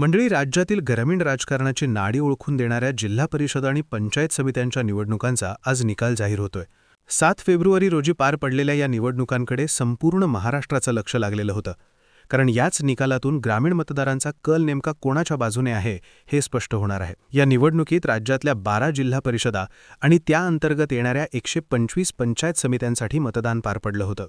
मंडळी, राज्यातील ग्रामीण राजकारणाची नाडी ओळखून देणाऱ्या जिल्हा परिषद आणि पंचायत समित्यांच्या निवडणुकांचा आज निकाल जाहीर होतोय. 7 फेब्रुवारी रोजी पार पडलेल्या या निवडणुकांकडे संपूर्ण महाराष्ट्राचं लक्ष लागलेलं होतं. कारण याच निकालातून ग्रामीण मतदारांचा कल नेमका कोणाच्या बाजूने आहे हे स्पष्ट होणार आहे. या निवडणुकीत राज्यातल्या 12 जिल्हा परिषदा आणि त्या अंतर्गत येणाऱ्या 125 पंचायत समित्यांसाठी मतदान पार पडलं होतं.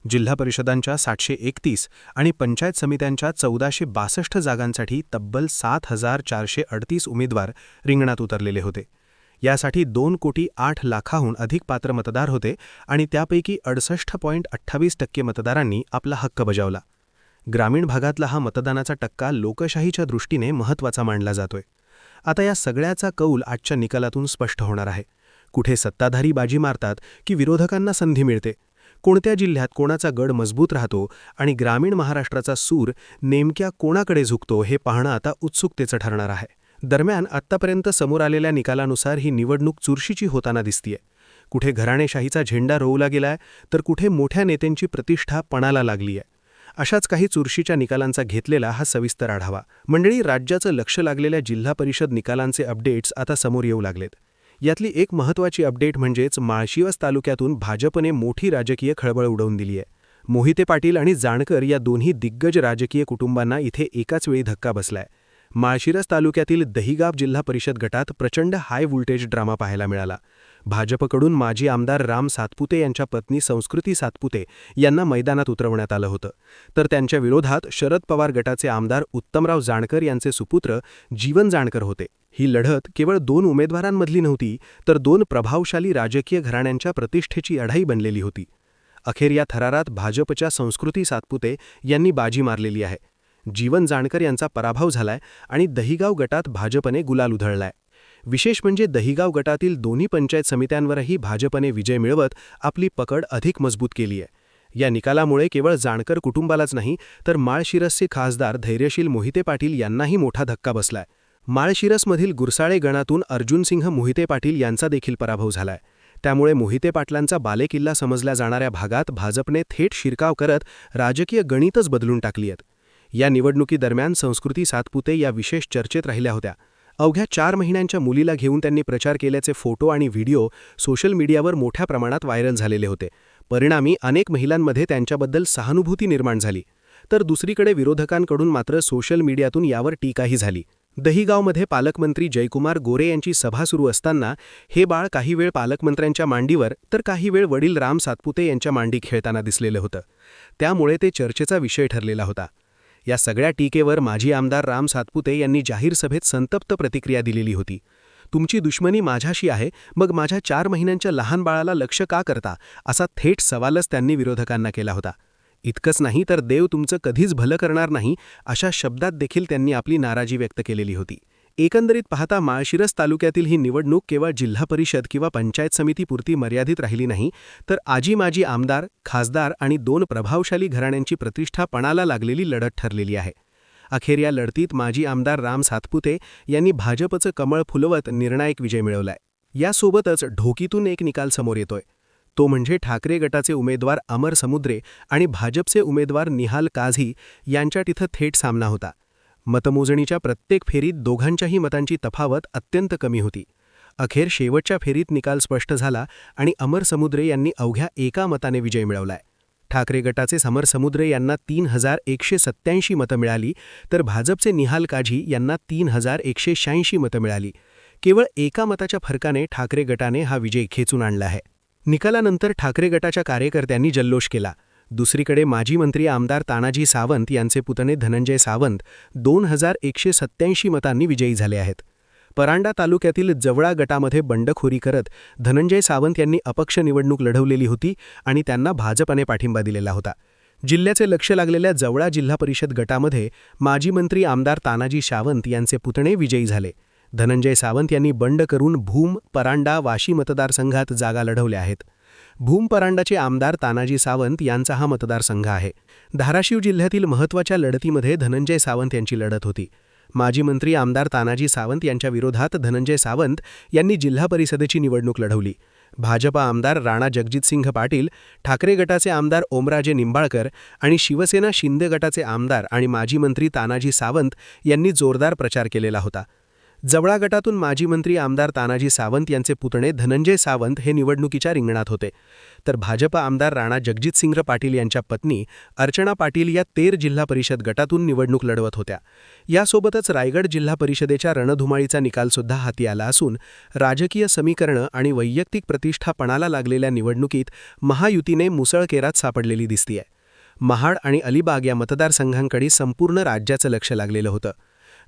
जिल्हा परिषदांच्या 731 आणि पंचायत समित्यांच्या 1462 जागांसाठी तब्बल 7,438 उमेदवार रिंगणात उतरलेले होते. यासाठी 2,08,00,000हून अधिक पात्र मतदार होते आणि त्यापैकी 68.28% मतदारांनी आपला हक्क बजावला. ग्रामीण भागातला हा मतदानाचा टक्का लोकशाहीच्या दृष्टीने महत्त्वाचा मानला जातोय. आता या सगळ्याचा कौल आजच्या निकालातून स्पष्ट होणार आहे. कुठे सत्ताधारी बाजी मारतात की विरोधकांना संधी मिळते, कोणत्या जिल्ह्यात कोणाचा गड मजबूत राहतो आणि ग्रामीण महाराष्ट्राचा सूर नेमक्या कोणाकडे झुकतो हे पाहणं आता उत्सुकतेचं ठरणार आहे. दरम्यान आत्तापर्यंत समोर आलेल्या निकालानुसार ही निवडणूक चुरशीची होताना दिसतीये. कुठे घराणेशाहीचा झेंडा रोवला गेलाय तर कुठे मोठ्या नेत्यांची प्रतिष्ठा पणाला लागलीय. अशाच काही चुरशीच्या निकालांचा घेतलेला हा सविस्तर आढावा. मंडळी, राज्याचं लक्ष लागलेल्या जिल्हा परिषद निकालांचे अपडेट्स आता समोर येऊ लागलेत. यातली एक महत्त्वाची अपडेट म्हणजेच माळशिरस तालुक्यातून भाजपने मोठी राजकीय खळबळ उडवून दिली आहे. मोहिते पाटील आणि जाणकर या दोन्ही दिग्गज राजकीय कुटुंबांना इथे एकाच वेळी धक्का बसलाय. माळशिरस तालुक्यातील दहिगाव जिल्हा परिषद गटात प्रचंड हाय व्होल्टेज ड्रामा पाहायला मिळाला. भाजपकडून माजी आमदार राम सातपुते यांच्या पत्नी संस्कृती सातपुते यांना मैदानात उतरवण्यात आलं होतं, तर त्यांच्या विरोधात शरद पवार गटाचे आमदार उत्तमराव जाणकर यांचे सुपुत्र जीवन जाणकर होते. ही लढत केवळ 2 उमेदवारांमधली नव्हती, तर 2 प्रभावशाली राजकीय घराण्यांच्या प्रतिष्ठेची लढाई बनलेली होती. अखेर या थरारात भाजपच्या संस्कृती सातपुते यांनी बाजी मारलेली आहे. जीवन जाणकर यांचा पराभव झालाय आणि दहिगाव गटात भाजपने गुलाल उधळलाय. विशेष म्हणजे दहिगाव गटातील दोन्ही पंचायत समित्यांवरही भाजपने विजय मिळवत आपली पकड अधिक मजबूत केली आहे. या निकालामुळे केवळ जाणकर कुटुंबालाच नाही, तर माळशिरसचे खासदार धैर्यशील मोहिते पाटील यांनाही मोठा धक्का बसलाय. माळशिरसमधील गुरसाळे गणातून अर्जुनसिंह मोहिते पाटील यांचा देखील पराभव झालाय. त्यामुळे मोहिते पाटलांचा बालेकिल्ला समजल्या जाणाऱ्या भागात भाजपने थेट शिरकाव करत राजकीय गणितच बदलून टाकली आहेत. या निवडणुकीदरम्यान संस्कृती सातपुते या विशेष चर्चेत राहिल्या होत्या. अवघ्या 4 महिन्यांच्या मुलीला घेऊन त्यांनी प्रचार केल्याचे फोटो आणि व्हिडिओ सोशल मीडियावर मोठ्या प्रमाणात व्हायरल झालेले होते. परिणामी अनेक महिलांमध्ये त्यांच्याबद्दल सहानुभूती निर्माण झाली. तर दुसरीकडे विरोधकांकडून मात्र सोशल मीडियातून यावर टीकाही झाली. दहिगावमध्ये पालकमंत्री जयकुमार गोरे यांची सभा सुरू असताना हे बाळ काही वेळ पालकमंत्र्यांच्या मांडीवर तर काही वेळ वडील राम सातपुते यांच्या मांडी खेळताना दिसलेलं होतं. त्यामुळे ते चर्चेचा विषय ठरलेला होता. या सगळ्या टीकेवर माजी आमदार राम सातपुते यांनी जाहीर सभेत संतप्त प्रतिक्रिया दिलेली होती. तुमची दुश्मनी माझ्याशी आहे, मग माझ्या 4 महिन्यांच्या लहान बाळाला लक्ष का करता, असा थेट सवालच त्यांनी विरोधकांना केला होता. इतकंच नाही तर देव तुमचं कधीच भलं करणार नाही, अशा शब्दात देखील त्यांनी आपली नाराजी व्यक्त केलेली होती. एकंदरीत पाहता माळशिरस तालुक्यातील ही निवडणूक केवळ जिल्हा परिषद किंवा पंचायत समितीपुरती मर्यादित राहिली नाही, तर माजी आमदार, खासदार आणि 2 प्रभावशाली घराण्यांची प्रतिष्ठा पणाला लागलेली लढत ठरलेली आहे. अखेर या लढतीत माजी आमदार राम सातपुते यांनी भाजपचं कमळ फुलवत निर्णायक विजय मिळवलाय. यासोबतच ढोकीतून एक निकाल समोर येतोय. तो म्हणजे ठाकरे गटाचे उमेदवार अमर समुद्रे आणि भाजपचे उमेदवार निहाल काझी यांच्यात इथं थेट सामना होता. मतमोजणीच्या प्रत्येक फेरीत दोघांच्याही मतांची तफावत अत्यंत कमी होती. अखेर शेवटच्या फेरीत निकाल स्पष्ट झाला आणि अमर समुद्रे यांनी अवघ्या 1 मताने विजय मिळवलाय. ठाकरे गटाचे अमर समुद्रे यांना 3,187 मतं मिळाली, तर भाजपचे निहाल काझी यांना 3,186 मतं मिळाली. केवळ 1 मताच्या फरकाने ठाकरे गटाने हा विजय खेचून आणला आहे. निकालानंतर ठाकरे गटाच्या कार्यकर्त्यांनी जल्लोष केला. दुसरीकडे माजी मंत्री आमदार तानाजी सावंत यांचे पुतणे धनंजय सावंत 2,187 मतांनी विजयी झाले आहेत. परांडा तालुक्यातील जवळा गटामध्ये बंडखोरी करत धनंजय सावंत यांनी अपक्ष निवडणूक लढवलेली होती आणि त्यांना भाजपने पाठिंबा दिलेला होता. जिल्ह्याचे लक्ष लागलेल्या जवळा जिल्हा परिषद गटामध्ये माजी मंत्री आमदार तानाजी सावंत यांचे पुतणे विजयी झाले. धनंजय सावंत यांनी बंड करून भूम, परांडा, वाशी मतदारसंघात जागा लढवल्या आहेत. भूम परांडाचे आमदार तानाजी सावंत यांचा हा मतदारसंघ आहे. धाराशिव जिल्ह्यातील महत्त्वाच्या लढतीमध्ये धनंजय सावंत यांची लढत होती. माजी मंत्री आमदार तानाजी सावंत यांच्या विरोधात धनंजय सावंत यांनी जिल्हा परिषदेची निवडणूक लढवली. भाजपा आमदार राणा जगजितसिंह पाटील, ठाकरे गटाचे आमदार ओमराजे निंबाळकर आणि शिवसेना शिंदे गटाचे आमदार आणि माजी मंत्री तानाजी सावंत यांनी जोरदार प्रचार केलेला होता. जवळा गटातून माजी मंत्री आमदार तानाजी सावंत यांचे पुतणे धनंजय सावंत हे निवडणुकीच्या रिंगणात होते, तर भाजपा आमदार राणा जगजितसिंह पाटील यांच्या पत्नी अर्चना पाटील या तेर जिल्हा परिषद गटातून निवडणूक लढवत होत्या. यासोबतच रायगड जिल्हा परिषदेच्या रणधुमाळीचा निकालसुद्धा हाती आला असून राजकीय समीकरणं आणि वैयक्तिक प्रतिष्ठा पणाला लागलेल्या निवडणुकीत महायुतीने मुसळकेरात सापडलेली दिसतीये. महाड आणि अलिबाग या मतदारसंघांकडे संपूर्ण राज्याचं लक्ष लागलेलं होतं.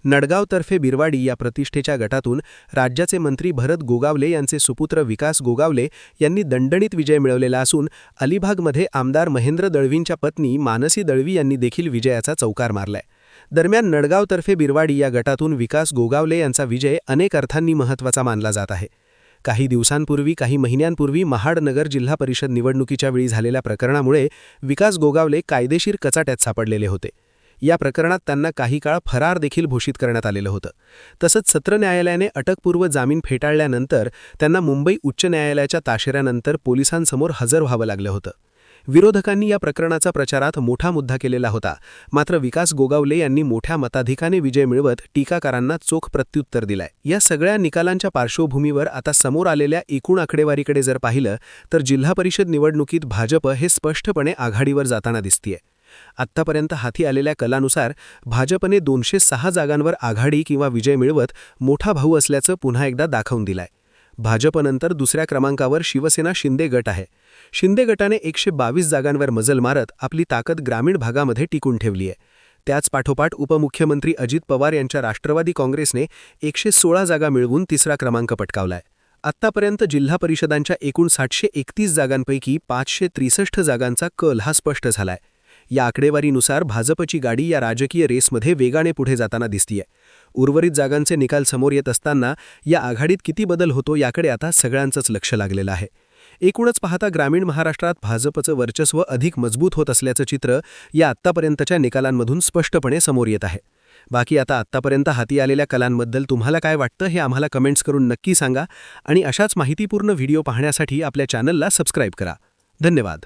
नडगावतर्फे बिरवाडी या प्रतिष्ठेच्या गटातून राज्याचे मंत्री भरत गोगावले यांचे सुपुत्र विकास गोगावले यांनी दणदणीत विजय मिळवलेला असून अलिबागमध्ये आमदार महेंद्र दळवींच्या पत्नी मानसी दळवी यांनी देखील विजयाचा चौकार मारलाय. दरम्यान नडगावतर्फे बिरवाडी या गटातून विकास गोगावले यांचा विजय अनेक अर्थांनी महत्त्वाचा मानला जात आहे. काही महिन्यांपूर्वी महाड नगर जिल्हा परिषद निवडणुकीच्या वेळी झालेल्या प्रकरणामुळे विकास गोगावले कायदेशीर कचाट्यात सापडलेले होते. या प्रकरणात त्यांना काही काळ फरार देखील घोषित करण्यात आलेलं होतं. तसंच सत्र न्यायालयाने अटकपूर्व जामीन फेटाळल्यानंतर त्यांना मुंबई उच्च न्यायालयाच्या ताशेऱ्यानंतर पोलिसांसमोर हजर व्हावं लागलं होतं. विरोधकांनी या प्रकरणाचा प्रचारात मोठा मुद्दा केलेला होता, मात्र विकास गोगावले यांनी मोठ्या मताधिकाने विजय मिळवत टीकाकारांना चोख प्रत्युत्तर दिलंय. या सगळ्या निकालांच्या पार्श्वभूमीवर आता समोर आलेल्या एकूण आकडेवारीकडे जर पाहिलं तर जिल्हा परिषद निवडणुकीत भाजप हे स्पष्टपणे आघाडीवर जाताना दिसतीये. आत्तापर्यंत हाती आलेल्या कलानुसार भाजपने 206 जागांवर आघाडी किंवा विजय मिळवत मोठा भाऊ असल्याचं पुन्हा एकदा दाखवून दिलंय. भाजपनंतर दुसऱ्या क्रमांकावर शिवसेना शिंदे गट आहे. शिंदे गटाने 122 जागांवर मजल मारत आपली ताकद ग्रामीण भागामध्ये टिकून ठेवली आहे. त्याच पाठोपाठ उपमुख्यमंत्री अजित पवार यांच्या राष्ट्रवादी काँग्रेसने 116 जागा मिळवून तिसरा क्रमांक पटकावलाय. आत्तापर्यंत जिल्हा परिषदांच्या एकूण 731 जागांपैकी 563 जागांचा कल हा स्पष्ट झालाय. या आकडेवारीनुसार भाजपची गाडी या राजकीय रेसमध्ये वेगाने पुढे जाताना दिसतीये. उर्वरित जागांचे निकाल समोर येत असताना या आघाडीत किती बदल होतो याकडे आता सगळ्यांचंच लक्ष लागलेलं आहे. एकूणच पाहता ग्रामीण महाराष्ट्रात भाजपचं वर्चस्व अधिक मजबूत होत असल्याचं चित्र या आत्तापर्यंतच्या निकालांमधून स्पष्टपणे समोर येत आहे. बाकी आता आत्तापर्यंत हाती आलेल्या कलांबद्दल तुम्हाला काय वाटतं हे आम्हाला कमेंट्स करून नक्की सांगा आणि अशाच माहितीपूर्ण व्हिडिओ पाहण्यासाठी आपल्या चॅनलला सबस्क्राईब करा. धन्यवाद.